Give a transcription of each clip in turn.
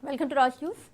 Welcome to Raj news.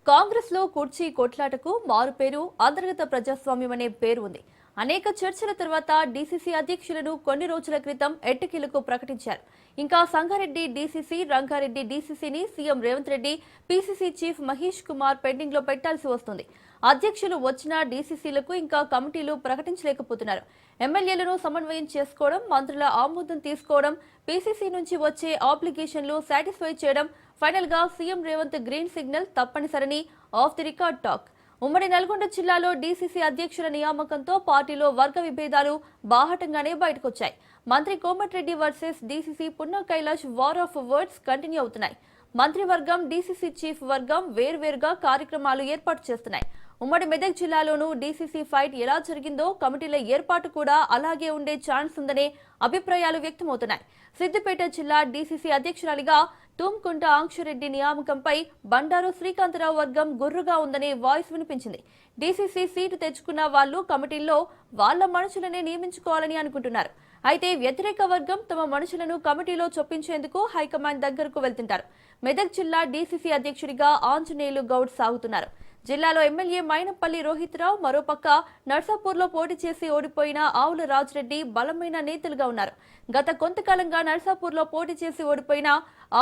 Congress లో కుర్చీ కొట్లాటకు మారు పేరు అంతర్గత ప్రజాస్వామ్యం అనే పేరు ఉంది. అనేక చర్చల తర్వాత డీసీసీ అధ్యక్షులను కొన్ని రోజుల క్రితం ఎట్టకేలకు ప్రకటించారు. ఇంకా సంగారెడ్డి డీసీసీ, రంగారెడ్డి డీసీసీని CM Revanth Reddy, PCC chief Mahesh Kumar pending లో పెట్టాల్సి వస్తుంది. అధ్యక్షులు వచ్చిన డీసీసీలకు ఇంకా కమిటీలు ప్రకటించలేకపోతున్నారు. ఎమ్మెల్యేలను సమన్వయం చేసుకోవడం, మంత్రుల ఆమోదం తీసుకోవడం, పీసీసీ నుంచి వచ్చే అప్లికేషన్లు సాటిస్ఫై చేయడం, ఫైనల్ గా సీఎం రేవంత్ గ్రీన్ సిగ్నల్ తప్పనిసరని ఆఫ్ ది రికార్డ్ టాక్. ఉమ్మడి నల్గొండ జిల్లాలో డీసీసీ అధ్యక్షుల నియామకంతో పార్టీలో వర్గ విభేదాలు బాహటంగానే బయటకొచ్చాయి. మంత్రి Komatireddy versus DCC Punna Kailash war of words continue అవుతున్నాయి. మంత్రివర్గం, డీసీసీ చీఫ్ వర్గం వేర్వేరుగా కార్యక్రమాలు ఏర్పాటు చేస్తున్నాయి. ఉమ్మడి మెదక్ జిల్లాలోనూ డీసీసీ ఫైట్ ఎలా జరిగిందో కమిటీల ఏర్పాటు కూడా అలాగే ఉండే ఛాన్స్ ఉందనే అభిప్రాయాలు వ్యక్తమవుతున్నాయి. సిద్దిపేట జిల్లా డీసీసీ అధ్యక్షురాలిగా తుమ్కుంట ఆంక్షరెడ్డి నియామకంపై బండారు శ్రీకాంతరావు వర్గం గుర్రుగా ఉందనే వాయిస్ వినిపించింది. డీసీసీ సీటు తెచ్చుకున్న వాళ్లు కమిటీల్లో వాళ్ల మనుషులనే నియమించుకోవాలని అనుకుంటున్నారు. అయితే వ్యతిరేక వర్గం తమ మనుషులను కమిటీలో చొప్పించేందుకు హైకమాండ్ దగ్గరకు వెళ్తుంటారు. మెదక్ జిల్లా డీసీసీ అధ్యక్షుడిగా ఆంజనేయులు గౌడ్ సాగుతున్నారు. జిల్లాలో ఎమ్మెల్యే మైనంపల్లి రోహిత్రావు, మరోపక్క నర్సాపూర్లో పోటీ చేసి ఓడిపోయిన ఆవుల రాజిరెడ్డి బలమైన నేతలుగా ఉన్నారు. గత కొంతకాలంగా నర్సాపూర్లో పోటీ చేసి ఓడిపోయిన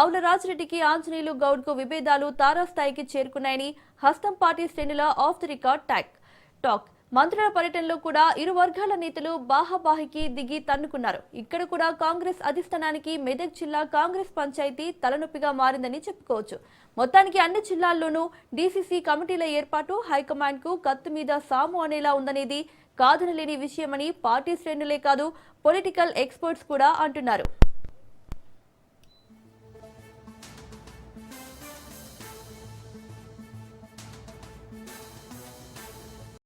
ఆవుల రాజిరెడ్డికి ఆంజనేయులు గౌడ్ కు విభేదాలు తారాస్థాయికి చేరుకున్నాయని హస్తం పార్టీ శ్రేణుల ఆఫ్ ది రికార్డ్ టాక్. మంత్రుల పర్యటనలో కూడా ఇరు వర్గాల నేతలు బాహాబాహికి దిగి తన్నుకున్నారు. ఇక్కడ కూడా కాంగ్రెస్ అధిష్టానానికి మెదక్ జిల్లా కాంగ్రెస్ పంచాయతీ తలనొప్పిగా మారిందని చెప్పుకోవచ్చు. మొత్తానికి అన్ని జిల్లాల్లోనూ డీసీసీ కమిటీల ఏర్పాటు హైకమాండ్ కు కత్తి మీద సాము అనేలా ఉందనేది కాదనలేని విషయమని పార్టీ శ్రేణులే కాదు, పొలిటికల్ ఎక్స్పర్ట్స్ కూడా అంటున్నారు.